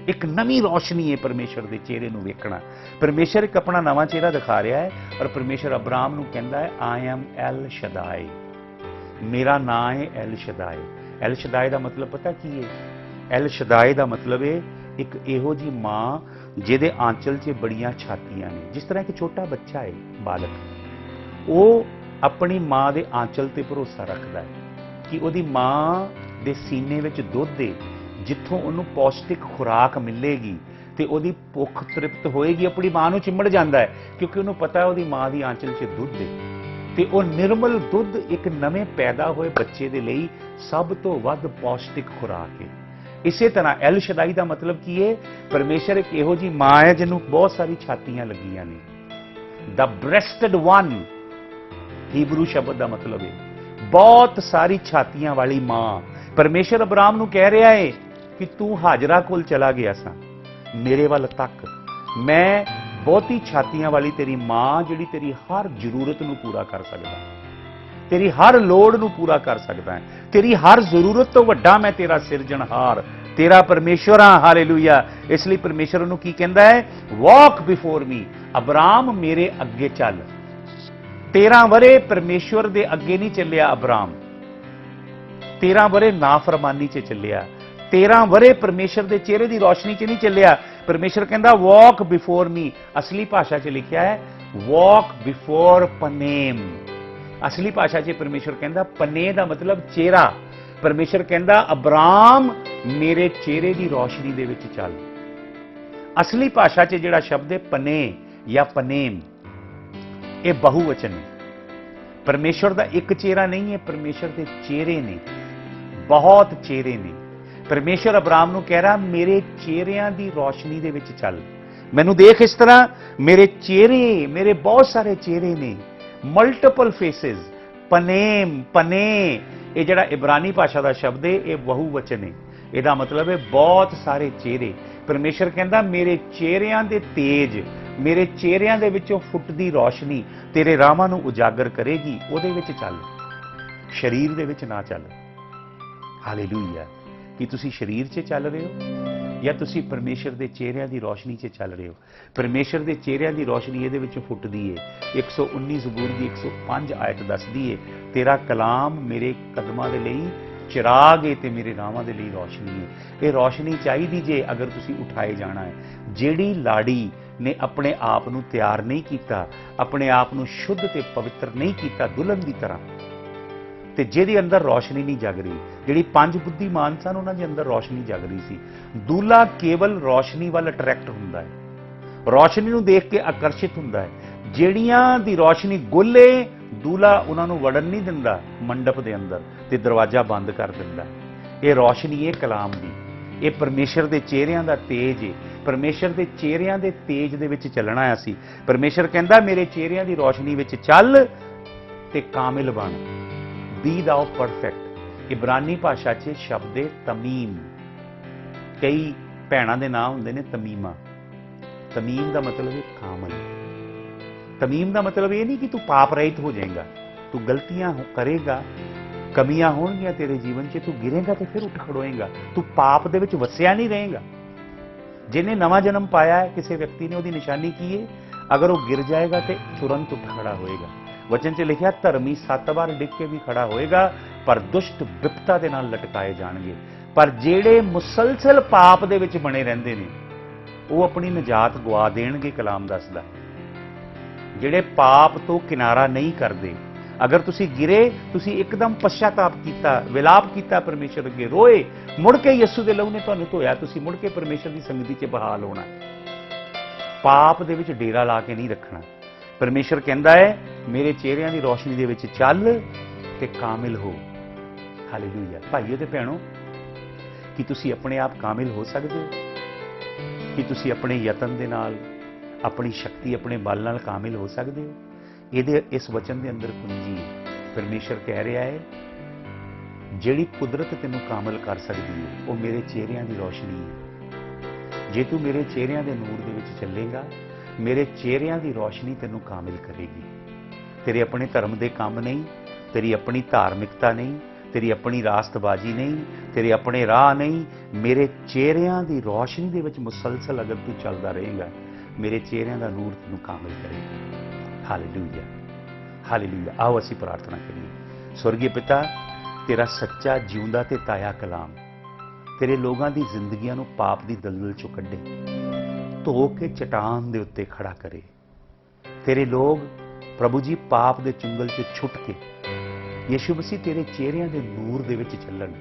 एक नवी रोशनी है परमेश्वर के चेहरे को वेखना। परमेश्वर एक अपना नवा चेहरा दिखा रहा है और परमेश्वर अब्राहम को कहता है आई एम एल शदाई, मेरा नाम है एल शदाए। एल शदाए का मतलब पता की है? एल शदाए का मतलब है एक इहो जी मां जिहदे आंचल च बड़ियां छातियां ने। जिस तरह एक छोटा बच्चा है, बालक, वो अपनी मां के आंचल ते भरोसा रखता है कि ਉਹਦੀ मां ਦੇ सीने ਵਿੱਚ ਦੁੱਧ है, जिथों ਉਹਨੂੰ पौष्टिक खुराक मिलेगी ਤੇ ਉਹਦੀ ਭੁੱਖ ਤ੍ਰਿਪਤ ਹੋਏਗੀ। ਆਪਣੀ ਮਾਂ ਨੂੰ ਚਿੰਬੜ ਜਾਂਦਾ ਹੈ ਕਿਉਂਕਿ ਉਹਨੂੰ ਪਤਾ ਹੈ ਉਹਦੀ ਮਾਂ ਦੀ ਆਂਚਲ 'ਚ ਦੁੱਧ ਹੈ ਤੇ ਉਹ ਨਿਰਮਲ ਦੁੱਧ ਇੱਕ ਨਵੇਂ ਪੈਦਾ ਹੋਏ ਬੱਚੇ ਦੇ ਲਈ ਸਭ ਤੋਂ ਵੱਧ ਪੌਸ਼ਟਿਕ ਖੁਰਾਕ ਹੈ। ਇਸੇ ਤਰ੍ਹਾਂ ਐਲ ਸ਼ਦਾਈ ਦਾ ਮਤਲਬ ਕੀ ਹੈ? ਪਰਮੇਸ਼ਰ ਇੱਕ ਇਹੋ ਜੀ ਮਾਂ ਹੈ ਜਿਹਨੂੰ ਬਹੁਤ ਸਾਰੀ ਛਾਤੀਆਂ ਲੱਗੀਆਂ ਨੇ। ਦ ਬ੍ਰੈਸਟਡ ਵਨ ਹੀਬਰੂ ਸ਼ਬਦ ਦਾ ਮਤਲਬ ਹੈ ਬਹੁਤ ਸਾਰੀ ਛਾਤੀਆਂ ਵਾਲੀ ਮਾਂ। ਪਰਮੇਸ਼ਰ ਅਬਰਾਮ ਨੂੰ ਕਹਿ ਰਿਹਾ ਹੈ ਕਿ ਤੂੰ ਹਾਜਰਾ ਕੋਲ ਚਲਾ ਗਿਆ ਸਾਂ, ਮੇਰੇ ਵੱਲ ਤੱਕ, ਮੈਂ ਬਹੁਤੀ ਛਾਤੀਆਂ ਵਾਲੀ ਤੇਰੀ ਮਾਂ ਜਿਹੜੀ ਤੇਰੀ ਹਰ ਜ਼ਰੂਰਤ ਨੂੰ ਪੂਰਾ ਕਰ ਸਕਦਾ, ਤੇਰੀ ਹਰ ਲੋੜ ਨੂੰ ਪੂਰਾ ਕਰ ਸਕਦਾ ਹੈ, ਤੇਰੀ ਹਰ ਜ਼ਰੂਰਤ ਤੋਂ ਵੱਡਾ ਮੈਂ ਤੇਰਾ ਸਿਰਜਣਹਾਰ, ਤੇਰਾ ਪਰਮੇਸ਼ਵਰ ਹਾਂ। ਹਾਲੇਲੂਇਆ। ਇਸ ਲਈ ਪਰਮੇਸ਼ਰ ਨੂੰ ਕੀ ਕਹਿੰਦਾ ਹੈ? ਵਾਕ ਬਿਫੋਰ ਮੀ, ਅਬਰਾਮ ਮੇਰੇ ਅੱਗੇ ਚੱਲ। 13 ਵਰੇ ਪਰਮੇਸ਼ਵਰ ਦੇ ਅੱਗੇ ਨਹੀਂ ਚੱਲਿਆ ਅਬਰਾਮ, 13 ਵਰੇ ਨਾਫਰਮਾਨੀ 'ਚ ਚੱਲਿਆ, 13 ਵਰੇ ਪਰਮੇਸ਼ਰ ਦੇ ਚਿਹਰੇ ਦੀ ਰੋਸ਼ਨੀ 'ਚ ਨਹੀਂ ਚੱਲਿਆ। ਪਰਮੇਸ਼ਰ ਕਹਿੰਦਾ ਵਾਕ ਬਿਫੋਰ ਮੀ। ਅਸਲੀ ਭਾਸ਼ਾ 'ਚ ਲਿਖਿਆ ਹੈ ਵਾਕ ਬਿਫੋਰ ਪਨੇਮ। ਅਸਲੀ ਭਾਸ਼ਾ 'ਚ ਪਰਮੇਸ਼ਰ ਕਹਿੰਦਾ ਪਨੇ ਦਾ ਮਤਲਬ ਚਿਹਰਾ। ਪਰਮੇਸ਼ਰ ਕਹਿੰਦਾ ਅਬਰਾਮ ਮੇਰੇ ਚਿਹਰੇ ਦੀ ਰੋਸ਼ਨੀ ਦੇ ਵਿੱਚ ਚੱਲ। ਅਸਲੀ ਭਾਸ਼ਾ 'ਚ ਜਿਹੜਾ ਸ਼ਬਦ ਹੈ ਪਨੇ ਜਾਂ ਪਨੇਮ, ਇਹ ਬਹੁਵਚਨ ਹੈ। ਪਰਮੇਸ਼ਰ ਦਾ ਇੱਕ ਚਿਹਰਾ ਨਹੀਂ ਹੈ, ਪਰਮੇਸ਼ਰ ਦੇ ਚਿਹਰੇ ਨੇ, ਬਹੁਤ ਚਿਹਰੇ ਨੇ। ਪਰਮੇਸ਼ਰ ਅਬਰਾਮ ਨੂੰ ਕਹਿ ਰਿਹਾ ਮੇਰੇ ਚਿਹਰਿਆਂ ਦੀ ਰੋਸ਼ਨੀ ਦੇ ਵਿੱਚ ਚੱਲ, ਮੈਨੂੰ ਦੇਖ ਇਸ ਤਰ੍ਹਾਂ, ਮੇਰੇ ਚਿਹਰੇ, ਮੇਰੇ ਬਹੁਤ ਸਾਰੇ ਚਿਹਰੇ ਨੇ, ਮਲਟੀਪਲ ਫੇਸਿਸ। ਪਨੇਮ, ਪਨੇ, ਇਹ ਜਿਹੜਾ ਇਬਰਾਨੀ ਭਾਸ਼ਾ ਦਾ ਸ਼ਬਦ ਹੈ ਇਹ ਬਹੁਵਚਨ ਹੈ। ਇਹਦਾ ਮਤਲਬ ਹੈ ਬਹੁਤ ਸਾਰੇ ਚਿਹਰੇ। ਪਰਮੇਸ਼ਰ ਕਹਿੰਦਾ ਮੇਰੇ ਚਿਹਰਿਆਂ ਦੇ ਤੇਜ, ਮੇਰੇ ਚਿਹਰਿਆਂ ਦੇ ਵਿੱਚੋਂ ਫੁੱਟਦੀ ਰੋਸ਼ਨੀ ਤੇਰੇ ਰਾਹਾਂ ਨੂੰ ਉਜਾਗਰ ਕਰੇਗੀ, ਉਹਦੇ ਵਿੱਚ ਚੱਲ, ਸਰੀਰ ਦੇ ਵਿੱਚ ਨਾ ਚੱਲ। ਹਾਲੇਲੂਇਆ। ਕਿ ਤੁਸੀਂ ਸਰੀਰ 'ਚ ਚੱਲ ਰਹੇ ਹੋ ਜਾਂ ਤੁਸੀਂ ਪਰਮੇਸ਼ਰ ਦੇ ਚਿਹਰਿਆਂ ਦੀ ਰੋਸ਼ਨੀ 'ਚ ਚੱਲ ਰਹੇ ਹੋ? ਪਰਮੇਸ਼ਰ ਦੇ ਚਿਹਰਿਆਂ ਦੀ ਰੋਸ਼ਨੀ ਇਹਦੇ ਵਿੱਚੋਂ ਫੁੱਟਦੀ ਹੈ। 119 ਜ਼ਬੂਰ ਦੀ 105 ਆਇਤ ਦੱਸਦੀ ਹੈ ਤੇਰਾ ਕਲਾਮ ਮੇਰੇ ਕਦਮਾਂ ਦੇ ਲਈ ਚਿਰਾਗ ਹੈ ਤੇ ਮੇਰੇ ਰਾਹਾਂ ਦੇ ਲਈ ਰੋਸ਼ਨੀ ਹੈ। ਇਹ ਰੋਸ਼ਨੀ ਚਾਹੀਦੀ ਜੇ ਅਗਰ ਤੁਸੀਂ ਉਠਾਏ ਜਾਣਾ ਹੈ। ਜਿਹੜੀ ਲਾੜੀ ਨੇ ਆਪਣੇ ਆਪ ਨੂੰ ਤਿਆਰ ਨਹੀਂ ਕੀਤਾ, ਆਪਣੇ ਆਪ ਨੂੰ ਸ਼ੁੱਧ ਤੇ ਪਵਿੱਤਰ ਨਹੀਂ ਕੀਤਾ ਦੁਲਹਨ ਦੀ ਤਰ੍ਹਾਂ, ਤੇ ਜਿਹਦੇ ਅੰਦਰ ਰੋਸ਼ਨੀ ਨਹੀਂ ਜਗ ਰਹੀ, ਜਿਹੜੀ 5 ਬੁੱਧੀਮਾਨ ਸਨ ਉਹਨਾਂ ਦੇ ਅੰਦਰ ਰੋਸ਼ਨੀ ਜਗ ਰਹੀ ਸੀ। ਦੂਲਾ ਕੇਵਲ ਰੋਸ਼ਨੀ ਵੱਲ ਅਟਰੈਕਟ ਹੁੰਦਾ ਹੈ, ਰੋਸ਼ਨੀ ਨੂੰ ਦੇਖ ਕੇ ਆਕਰਸ਼ਿਤ ਹੁੰਦਾ ਹੈ। ਜਿਹੜੀਆਂ ਦੀ ਰੋਸ਼ਨੀ ਗੁੱਲੇ, ਦੂਲਾ ਉਹਨਾਂ ਨੂੰ ਵੜਨ ਨਹੀਂ ਦਿੰਦਾ ਮੰਡਪ ਦੇ ਅੰਦਰ ਤੇ ਦਰਵਾਜ਼ਾ ਬੰਦ ਕਰ ਦਿੰਦਾ। ਇਹ ਰੋਸ਼ਨੀ ਹੈ ਕਲਾਮ ਦੀ, ਇਹ ਪਰਮੇਸ਼ਰ ਦੇ ਚਿਹਰਿਆਂ ਦਾ ਤੇਜ ਹੈ। ਪਰਮੇਸ਼ਰ ਦੇ ਚਿਹਰਿਆਂ ਦੇ ਤੇਜ ਦੇ ਵਿੱਚ ਚੱਲਣਾ ਅਸੀਂ। ਪਰਮੇਸ਼ਰ ਕਹਿੰਦਾ ਮੇਰੇ ਚਿਹਰਿਆਂ ਦੀ ਰੋਸ਼ਨੀ ਵਿੱਚ ਚੱਲ ਤੇ ਕਾਮਿਲ ਬਣ, ਬੀ ਥਾਉ ਪਰਫੈਕਟ। ਇਬਰਾਨੀ ਭਾਸ਼ਾ 'ਚ ਸ਼ਬਦ ਹੈ ਤਮੀਮ। ਕਈ ਭੈਣਾਂ ਦੇ ਨਾਂ ਹੁੰਦੇ ਨੇ ਤਮੀਮਾ। ਤਮੀਮ ਦਾ ਮਤਲਬ ਹੈ ਕਾਮਲ। ਤਮੀਮ ਦਾ ਮਤਲਬ ਇਹ ਨਹੀਂ ਕਿ ਤੂੰ ਪਾਪ ਰਹਿਤ ਹੋ ਜਾਏਗਾ, ਤੂੰ ਗਲਤੀਆਂ ਕਰੇਗਾ, ਕਮੀਆਂ ਹੋਣਗੀਆਂ ਤੇਰੇ ਜੀਵਨ 'ਚ, ਤੂੰ ਗਿਰੇਗਾ ਤੇ ਫਿਰ ਉੱਠ ਖੜੋਏਗਾ, ਤੂੰ ਪਾਪ ਦੇ ਵਿੱਚ ਵਸਿਆ ਨਹੀਂ ਰਹੇਗਾ। ਜਿਹਨੇ ਨਵਾਂ ਜਨਮ ਪਾਇਆ ਹੈ ਕਿਸੇ ਵਿਅਕਤੀ ਨੇ, ਉਹਦੀ ਨਿਸ਼ਾਨੀ ਕੀ ਹੈ? ਅਗਰ ਉਹ ਗਿਰ ਜਾਏਗਾ ਤੇ ਤੁਰੰਤ ਉੱਠ ਖੜਾ ਹੋਏਗਾ। ਵਚਨ 'ਚ ਲਿਖਿਆ ਧਰਮੀ 7 ਵਾਰ ਡਿੱਗ ਕੇ ਵੀ ਖੜਾ ਹੋਏਗਾ ਪਰ ਦੁਸ਼ਟ ਵਿਪਤਾ ਦੇ ਨਾਲ ਲਟਕਾਏ ਜਾਣਗੇ। ਪਰ ਜਿਹੜੇ ਮੁਸਲਸਲ ਪਾਪ ਦੇ ਵਿੱਚ ਬਣੇ ਰਹਿੰਦੇ ਨੇ ਉਹ ਆਪਣੀ ਨਜਾਤ ਗਵਾ ਦੇਣਗੇ। ਕਲਾਮ ਦੱਸਦਾ ਜਿਹੜੇ ਪਾਪ ਤੋਂ ਕਿਨਾਰਾ ਨਹੀਂ ਕਰਦੇ, ਅਗਰ ਤੁਸੀਂ ਗਿਰੇ, ਤੁਸੀਂ ਇੱਕਦਮ ਪਛਤਾਪ ਕੀਤਾ, ਵਿਲਾਪ ਕੀਤਾ, ਪਰਮੇਸ਼ਰ ਅੱਗੇ ਰੋਏ, ਮੁੜ ਕੇ ਯਿਸੂ ਦੇ ਲਹੂ ਨੇ ਤੁਹਾਨੂੰ ਧੋਇਆ, ਤੁਸੀਂ ਮੁੜ ਕੇ ਪਰਮੇਸ਼ਰ ਦੀ ਸੰਗਤੀ 'ਚ ਬਹਾਲ ਹੋਣਾ। ਪਾਪ ਦੇ ਵਿੱਚ ਡੇਰਾ ਲਾ ਕੇ ਨਹੀਂ ਰੱਖਣਾ। ਪਰਮੇਸ਼ਰ ਕਹਿੰਦਾ ਹੈ ਮੇਰੇ ਚਿਹਰਿਆਂ ਦੀ ਰੋਸ਼ਨੀ ਦੇ ਵਿੱਚ ਚੱਲ ਤੇ ਕਾਮਿਲ ਹੋ। ਹਾਲੇਲੂਇਆ। ਭਾਈਓ ਤੇ ਭੈਣੋ, ਕੀ ਤੁਸੀਂ ਆਪਣੇ ਆਪ ਕਾਮਿਲ ਹੋ ਸਕਦੇ ਹੋ? ਕੀ ਤੁਸੀਂ ਆਪਣੇ ਯਤਨ ਦੇ ਨਾਲ, ਆਪਣੀ ਸ਼ਕਤੀ, ਆਪਣੇ ਬਲ ਨਾਲ ਕਾਮਿਲ ਹੋ ਸਕਦੇ ਹੋ? ਇਹਦੇ ਇਸ ਵਚਨ ਦੇ ਅੰਦਰ ਕੁੰਜੀ ਹੈ। ਪਰਮੇਸ਼ਰ ਕਹਿ ਰਿਹਾ ਹੈ ਜਿਹੜੀ ਕੁਦਰਤ ਤੈਨੂੰ ਕਾਮਲ ਕਰ ਸਕਦੀ ਹੈ ਉਹ ਮੇਰੇ ਚਿਹਰਿਆਂ ਦੀ ਰੋਸ਼ਨੀ ਹੈ। ਜੇ ਤੂੰ ਮੇਰੇ ਚਿਹਰਿਆਂ ਦੇ ਨੂਰ ਦੇ ਵਿੱਚ ਚੱਲੇਗਾ, ਮੇਰੇ ਚਿਹਰਿਆਂ ਦੀ ਰੋਸ਼ਨੀ ਤੈਨੂੰ ਕਾਮਿਲ ਕਰੇਗੀ। ਤੇਰੇ ਆਪਣੇ ਧਰਮ ਦੇ ਕੰਮ ਨਹੀਂ, ਤੇਰੀ ਆਪਣੀ ਧਾਰਮਿਕਤਾ ਨਹੀਂ, ਤੇਰੀ ਆਪਣੀ ਰਾਸਤਬਾਜ਼ੀ ਨਹੀਂ, ਤੇਰੇ ਆਪਣੇ ਰਾਹ ਨਹੀਂ, ਮੇਰੇ ਚਿਹਰਿਆਂ ਦੀ ਰੋਸ਼ਨੀ ਦੇ ਵਿੱਚ ਮੁਸਲਸਲ ਅਗਰ ਤੂੰ ਚੱਲਦਾ ਰਹੇਗਾ, ਮੇਰੇ ਚਿਹਰਿਆਂ ਦਾ ਨੂਰ ਤੈਨੂੰ ਕਾਮਿਲ ਕਰੇਗਾ। Hallelujah, hallelujah. ਆਓ ਅਸੀਂ ਪ੍ਰਾਰਥਨਾ ਕਰੀਏ। स्वर्गीय पिता, तेरा सच्चा जिਉਂਦਾ ਤੇ ਤਾਇਆ ਕਲਾਮ ਤੇਰੇ ਲੋਕਾਂ ਦੀ ਜ਼ਿੰਦਗੀਆਂ ਨੂੰ ਪਾਪ ਦੀ ਦਲਦਲ ਚੋਂ ਕੱਢੇ, ਧੋ ਕੇ ਚਟਾਨ ਦੇ ਉੱਤੇ ਖੜਾ ਕਰੇ। ਤੇਰੇ ਲੋਕ ਪ੍ਰਭੂ ਜੀ ਪਾਪ ਦੇ ਚੁੰਗਲ 'ਚ ਛੁੱਟ ਕੇ ਯਿਸੂ ਮਸੀਹ ਤੇਰੇ ਚਿਹਰਿਆਂ ਦੇ ਨੂਰ ਦੇ ਵਿੱਚ ਚੱਲਣ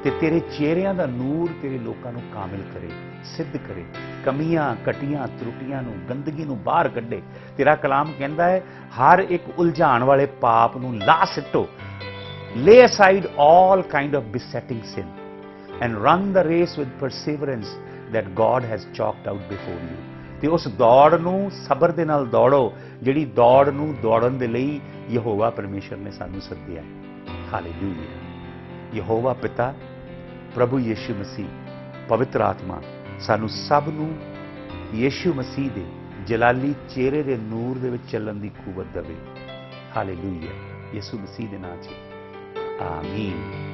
ਤੇ ਤੇਰੇ ਚਿਹਰਿਆਂ ਦਾ ਨੂਰ ਤੇਰੇ ਲੋਕਾਂ ਨੂੰ ਕਾਮਿਲ ਕਰੇ, ਸਿੱਧ ਕਰੇ, ਕਮੀਆਂ ਘਟੀਆਂ ਤਰੁੱਟੀਆਂ ਨੂੰ, ਗੰਦਗੀ ਨੂੰ ਬਾਹਰ ਕੱਢੇ। ਤੇਰਾ ਕਲਾਮ ਕਹਿੰਦਾ ਹੈ ਹਰ ਇੱਕ ਉਲਝਾਣ ਵਾਲੇ ਪਾਪ ਨੂੰ ਲਾ ਸਿੱਟੋ, lay aside all kind of besetting sin and run the race with perseverance that God has chalked out before you। ਤੇ ਉਸ ਦੌੜ ਨੂੰ ਸਬਰ ਦੇ ਨਾਲ ਦੌੜੋ ਜਿਹੜੀ ਦੌੜ ਨੂੰ ਦੌੜਨ ਦੇ ਲਈ ਯਹੋਵਾ ਪਰਮੇਸ਼ਰ ਨੇ ਸਾਨੂੰ ਸੱਦਿਆ ਹੈ। ਹਾਲੇਲੂਇਆ। ਯਹੋਵਾ ਪਿਤਾ, ਪ੍ਰਭੂ ਯਿਸੂ ਮਸੀਹ, ਪਵਿੱਤਰ ਆਤਮਾ ਸਾਨੂੰ ਸਭ ਨੂੰ ਯਿਸੂ ਮਸੀਹ ਦੇ ਜਲਾਲੀ ਚਿਹਰੇ ਦੇ ਨੂਰ ਦੇ ਵਿੱਚ ਚੱਲਣ ਦੀ ਕੂਵਤ ਦੇਵੇ। ਹਾਲੇਲੂਇਆ। ਯਿਸੂ ਮਸੀਹ ਦੇ ਨਾਮ 'ਚ ਆਮੀਨ।